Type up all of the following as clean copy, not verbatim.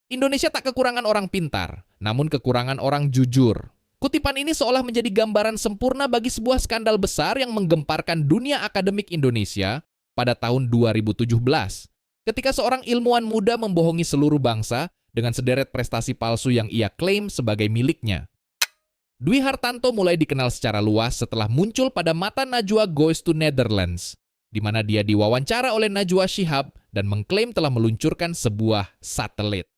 Indonesia tak kekurangan orang pintar, namun kekurangan orang jujur. Kutipan ini seolah menjadi gambaran sempurna bagi sebuah skandal besar yang menggemparkan dunia akademik Indonesia pada tahun 2017, ketika seorang ilmuwan muda membohongi seluruh bangsa dengan sederet prestasi palsu yang ia klaim sebagai miliknya. Dwi Hartanto mulai dikenal secara luas setelah muncul pada Mata Najwa Goes to Netherlands, di mana dia diwawancara oleh Najwa Shihab dan mengklaim telah meluncurkan sebuah satelit.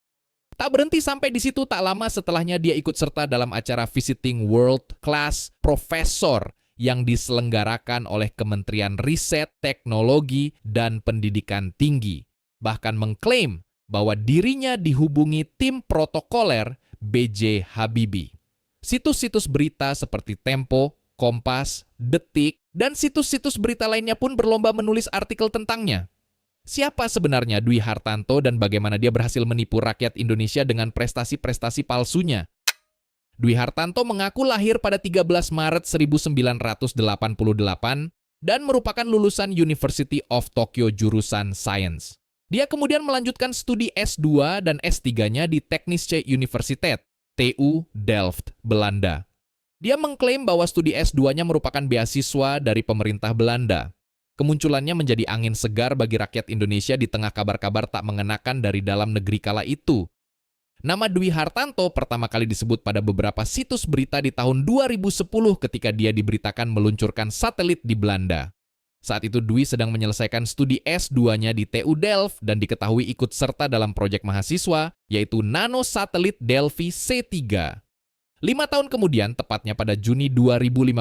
Tak berhenti sampai di situ, tak lama setelahnya dia ikut serta dalam acara Visiting World Class Professor yang diselenggarakan oleh Kementerian Riset, Teknologi, dan Pendidikan Tinggi. Bahkan mengklaim bahwa dirinya dihubungi tim protokoler B.J. Habibie. Situs-situs berita seperti Tempo, Kompas, Detik, dan situs-situs berita lainnya pun berlomba menulis artikel tentangnya. Siapa sebenarnya Dwi Hartanto dan bagaimana dia berhasil menipu rakyat Indonesia dengan prestasi-prestasi palsunya? Dwi Hartanto mengaku lahir pada 13 Maret 1988 dan merupakan lulusan University of Tokyo jurusan Science. Dia kemudian melanjutkan studi S2 dan S3-nya di Technische Universiteit, TU Delft, Belanda. Dia mengklaim bahwa studi S2-nya merupakan beasiswa dari pemerintah Belanda. Kemunculannya menjadi angin segar bagi rakyat Indonesia di tengah kabar-kabar tak mengenakan dari dalam negeri kala itu. Nama Dwi Hartanto pertama kali disebut pada beberapa situs berita di tahun 2010 ketika dia diberitakan meluncurkan satelit di Belanda. Saat itu Dwi sedang menyelesaikan studi S2-nya di TU Delft dan diketahui ikut serta dalam proyek mahasiswa, yaitu Nano Satelit Delphi C3. 5 tahun kemudian, tepatnya pada Juni 2015,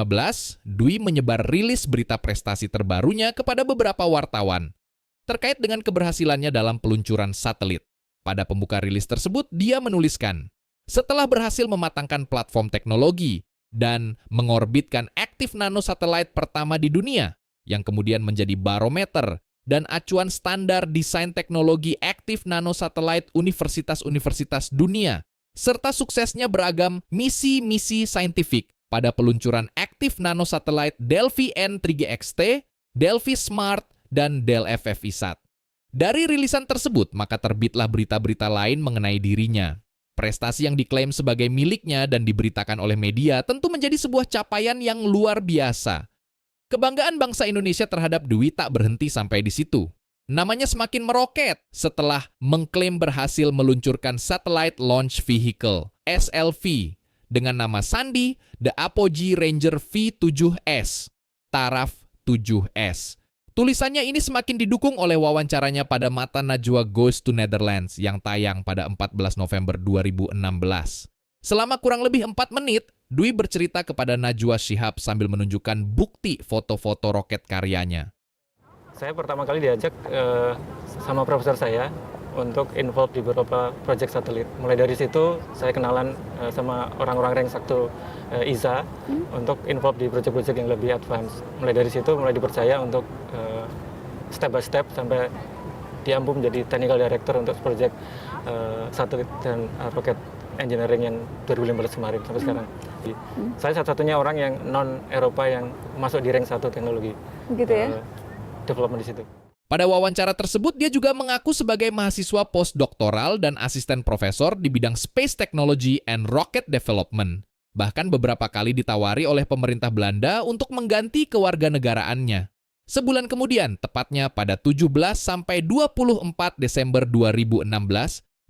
Dwi menyebar rilis berita prestasi terbarunya kepada beberapa wartawan terkait dengan keberhasilannya dalam peluncuran satelit. Pada pembuka rilis tersebut, dia menuliskan, setelah berhasil mematangkan platform teknologi dan mengorbitkan Active Nano Satellite pertama di dunia, yang kemudian menjadi barometer dan acuan standar desain teknologi Active Nano Satellite universitas-universitas dunia, serta suksesnya beragam misi-misi saintifik pada peluncuran Active Nano Satellite Delphi N3GXT, Delphi Smart, dan Del FFI-SAT. Dari rilisan tersebut, maka terbitlah berita-berita lain mengenai dirinya. Prestasi yang diklaim sebagai miliknya dan diberitakan oleh media tentu menjadi sebuah capaian yang luar biasa. Kebanggaan bangsa Indonesia terhadap Dwi tak berhenti sampai di situ. Namanya semakin meroket setelah mengklaim berhasil meluncurkan Satellite Launch Vehicle, SLV, dengan nama sandi The Apogee Ranger V7S, Taraf 7S. Tulisannya ini semakin didukung oleh wawancaranya pada Mata Najwa Goes to Netherlands yang tayang pada 14 November 2016. Selama kurang lebih 4 menit, Dwi bercerita kepada Najwa Shihab sambil menunjukkan bukti foto-foto roket karyanya. Saya pertama kali diajak sama profesor saya untuk involve di beberapa proyek satelit. Mulai dari situ saya kenalan sama orang-orang rank 1 ISA untuk involve di proyek-proyek yang lebih advance. Mulai dari situ mulai dipercaya untuk step by step sampai diampu menjadi technical director untuk proyek satelit dan roket engineering yang 2015 kemarin sampai sekarang. Saya satu-satunya orang yang non-Eropa yang masuk di rank 1 teknologi. Gitu ya? Development di situ. Pada wawancara tersebut, dia juga mengaku sebagai mahasiswa postdoktoral dan asisten profesor di bidang Space Technology and Rocket Development. Bahkan beberapa kali ditawari oleh pemerintah Belanda untuk mengganti kewarganegaraannya. Sebulan kemudian, tepatnya pada 17 sampai 24 Desember 2016,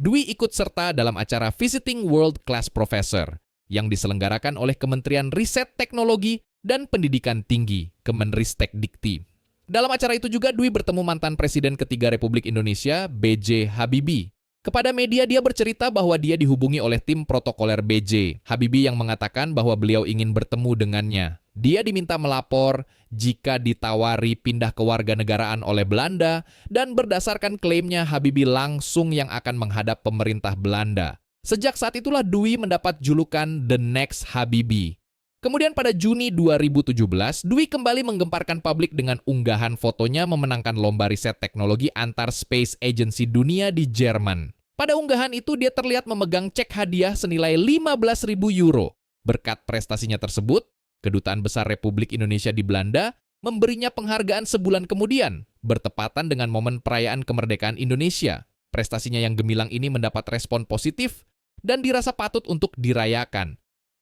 Dwi ikut serta dalam acara Visiting World Class Professor yang diselenggarakan oleh Kementerian Riset, Teknologi, dan Pendidikan Tinggi, Kemenristek Dikti. Dalam acara itu juga Dwi bertemu mantan Presiden ketiga Republik Indonesia, B.J. Habibie. Kepada media dia bercerita bahwa dia dihubungi oleh tim protokoler B.J. Habibie yang mengatakan bahwa beliau ingin bertemu dengannya. Dia diminta melapor jika ditawari pindah kewarganegaraan oleh Belanda dan berdasarkan klaimnya Habibie langsung yang akan menghadap pemerintah Belanda. Sejak saat itulah Dwi mendapat julukan The Next Habibie. Kemudian pada Juni 2017, Dwi kembali menggemparkan publik dengan unggahan fotonya memenangkan lomba riset teknologi antar space agency dunia di Jerman. Pada unggahan itu dia terlihat memegang cek hadiah senilai 15.000 euro. Berkat prestasinya tersebut, Kedutaan Besar Republik Indonesia di Belanda memberinya penghargaan sebulan kemudian, bertepatan dengan momen perayaan kemerdekaan Indonesia. Prestasinya yang gemilang ini mendapat respon positif dan dirasa patut untuk dirayakan.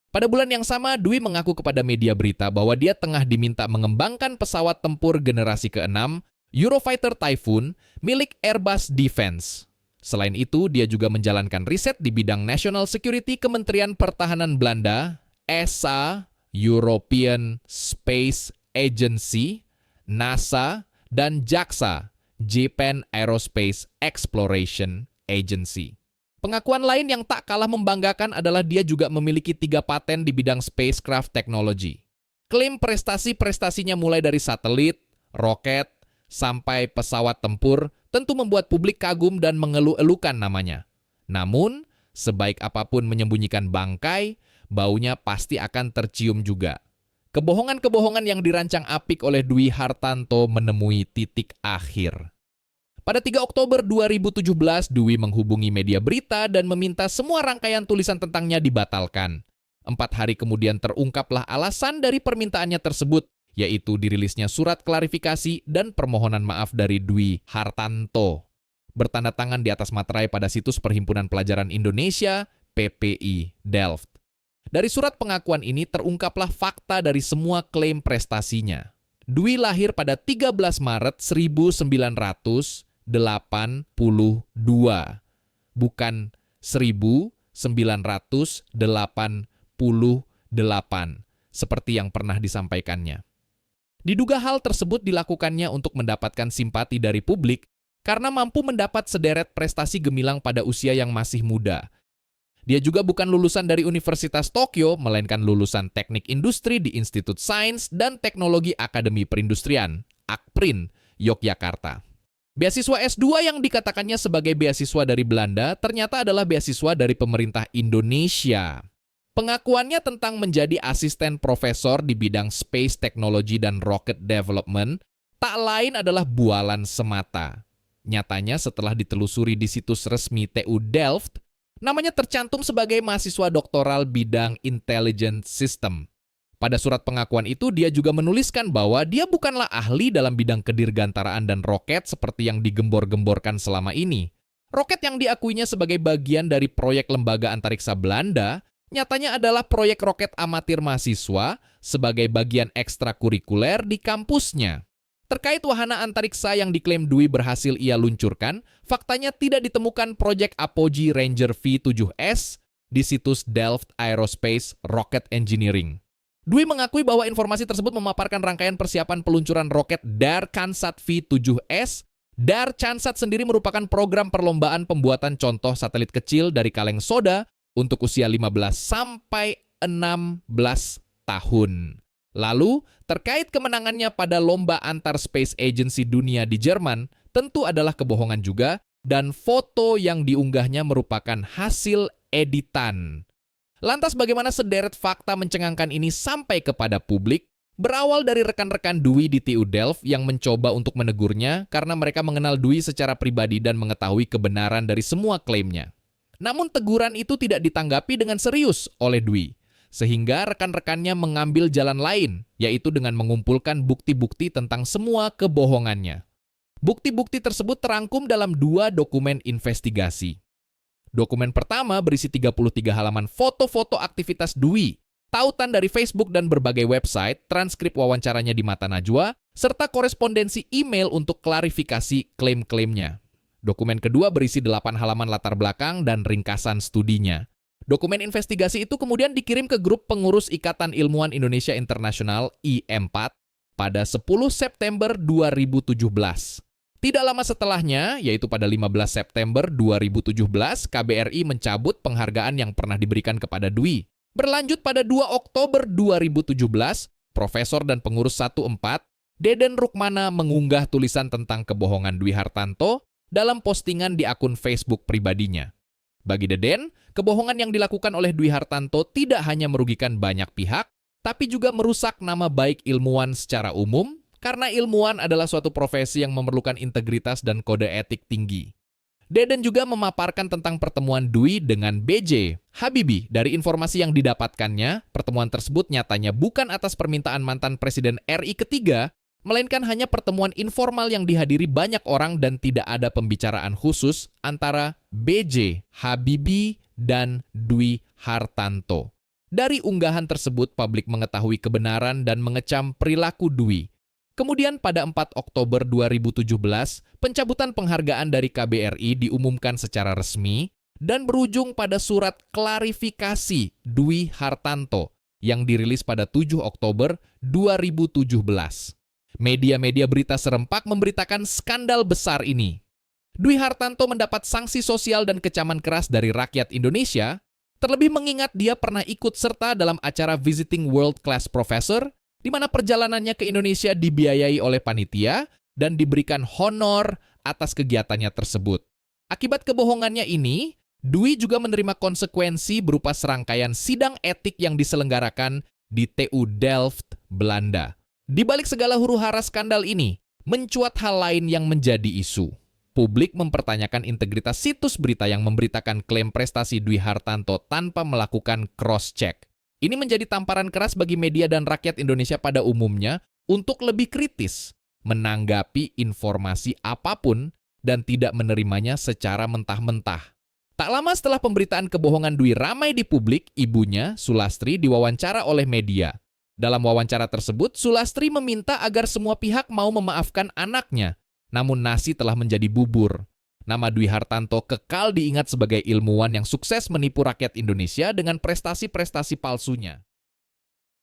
Pada bulan yang sama, Dwi mengaku kepada media berita bahwa dia tengah diminta mengembangkan pesawat tempur generasi ke-6 Eurofighter Typhoon milik Airbus Defence. Selain itu, dia juga menjalankan riset di bidang National Security Kementerian Pertahanan Belanda, ESA, European Space Agency, NASA, dan JAXA, Japan Aerospace Exploration Agency. Pengakuan lain yang tak kalah membanggakan adalah dia juga memiliki 3 paten di bidang spacecraft technology. Klaim prestasi-prestasinya mulai dari satelit, roket, sampai pesawat tempur tentu membuat publik kagum dan mengeluh-elukan namanya. Namun, sebaik apapun menyembunyikan bangkai, baunya pasti akan tercium juga. Kebohongan-kebohongan yang dirancang apik oleh Dwi Hartanto menemui titik akhir. Pada 3 Oktober 2017, Dwi menghubungi media berita dan meminta semua rangkaian tulisan tentangnya dibatalkan. 4 hari kemudian terungkaplah alasan dari permintaannya tersebut, yaitu dirilisnya surat klarifikasi dan permohonan maaf dari Dwi Hartanto, bertanda tangan di atas materai pada situs Perhimpunan Pelajaran Indonesia, PPI Delft. Dari surat pengakuan ini terungkaplah fakta dari semua klaim prestasinya. Dwi lahir pada 13 Maret 1982, bukan 1988, seperti yang pernah disampaikannya. Diduga hal tersebut dilakukannya untuk mendapatkan simpati dari publik karena mampu mendapat sederet prestasi gemilang pada usia yang masih muda. Dia juga bukan lulusan dari Universitas Tokyo, melainkan lulusan Teknik Industri di Institut Sains dan Teknologi Akademi Perindustrian, AKPRIN, Yogyakarta. Beasiswa S2 yang dikatakannya sebagai beasiswa dari Belanda ternyata adalah beasiswa dari pemerintah Indonesia. Pengakuannya tentang menjadi asisten profesor di bidang space technology dan rocket development tak lain adalah bualan semata. Nyatanya setelah ditelusuri di situs resmi TU Delft, namanya tercantum sebagai mahasiswa doktoral bidang intelligent system. Pada surat pengakuan itu, dia juga menuliskan bahwa dia bukanlah ahli dalam bidang kedirgantaraan dan roket seperti yang digembor-gemborkan selama ini. Roket yang diakuinya sebagai bagian dari proyek lembaga antariksa Belanda, nyatanya adalah proyek roket amatir mahasiswa sebagai bagian ekstrakurikuler di kampusnya. Terkait wahana antariksa yang diklaim Dwi berhasil ia luncurkan, faktanya tidak ditemukan proyek Apogee Ranger V7S di situs Delft Aerospace Rocket Engineering. Dwi mengakui bahwa informasi tersebut memaparkan rangkaian persiapan peluncuran roket DAR CANSAT V7S. DAR CANSAT sendiri merupakan program perlombaan pembuatan contoh satelit kecil dari kaleng soda untuk usia 15 sampai 16 tahun. Lalu, terkait kemenangannya pada lomba antar space agency dunia di Jerman, tentu adalah kebohongan juga, dan foto yang diunggahnya merupakan hasil editan. Lantas bagaimana sederet fakta mencengangkan ini sampai kepada publik? Berawal dari rekan-rekan Dwi di TU Delft yang mencoba untuk menegurnya karena mereka mengenal Dwi secara pribadi dan mengetahui kebenaran dari semua klaimnya. Namun teguran itu tidak ditanggapi dengan serius oleh Dwi, sehingga rekan-rekannya mengambil jalan lain, yaitu dengan mengumpulkan bukti-bukti tentang semua kebohongannya. Bukti-bukti tersebut terangkum dalam 2 dokumen investigasi. Dokumen pertama berisi 33 halaman foto-foto aktivitas Dwi, tautan dari Facebook dan berbagai website, transkrip wawancaranya di Mata Najwa, serta korespondensi email untuk klarifikasi klaim-klaimnya. Dokumen kedua berisi 8 halaman latar belakang dan ringkasan studinya. Dokumen investigasi itu kemudian dikirim ke grup pengurus Ikatan Ilmuwan Indonesia Internasional I4 pada 10 September 2017. Tidak lama setelahnya, yaitu pada 15 September 2017, KBRI mencabut penghargaan yang pernah diberikan kepada Dwi. Berlanjut pada 2 Oktober 2017, Profesor dan pengurus 14, Deden Rukmana mengunggah tulisan tentang kebohongan Dwi Hartanto dalam postingan di akun Facebook pribadinya. Bagi Deden, kebohongan yang dilakukan oleh Dwi Hartanto tidak hanya merugikan banyak pihak, tapi juga merusak nama baik ilmuwan secara umum, karena ilmuwan adalah suatu profesi yang memerlukan integritas dan kode etik tinggi. Deden juga memaparkan tentang pertemuan Dwi dengan B.J. Habibie. Dari informasi yang didapatkannya, pertemuan tersebut nyatanya bukan atas permintaan mantan Presiden RI ketiga, melainkan hanya pertemuan informal yang dihadiri banyak orang dan tidak ada pembicaraan khusus antara B.J. Habibie dan Dwi Hartanto. Dari unggahan tersebut, publik mengetahui kebenaran dan mengecam perilaku Dwi. Kemudian pada 4 Oktober 2017, pencabutan penghargaan dari KBRI diumumkan secara resmi dan berujung pada surat klarifikasi Dwi Hartanto yang dirilis pada 7 Oktober 2017. Media-media berita serempak memberitakan skandal besar ini. Dwi Hartanto mendapat sanksi sosial dan kecaman keras dari rakyat Indonesia, terlebih mengingat dia pernah ikut serta dalam acara Visiting World Class Professor, di mana perjalanannya ke Indonesia dibiayai oleh panitia dan diberikan honor atas kegiatannya tersebut. Akibat kebohongannya ini, Dwi juga menerima konsekuensi berupa serangkaian sidang etik yang diselenggarakan di TU Delft, Belanda. Di balik segala huru-hara skandal ini, mencuat hal lain yang menjadi isu. Publik mempertanyakan integritas situs berita yang memberitakan klaim prestasi Dwi Hartanto tanpa melakukan cross-check. Ini menjadi tamparan keras bagi media dan rakyat Indonesia pada umumnya untuk lebih kritis, menanggapi informasi apapun dan tidak menerimanya secara mentah-mentah. Tak lama setelah pemberitaan kebohongan Dwi ramai di publik, ibunya, Sulastri, diwawancara oleh media. Dalam wawancara tersebut, Sulastri meminta agar semua pihak mau memaafkan anaknya. Namun nasi telah menjadi bubur. Nama Dwi Hartanto kekal diingat sebagai ilmuwan yang sukses menipu rakyat Indonesia dengan prestasi-prestasi palsunya.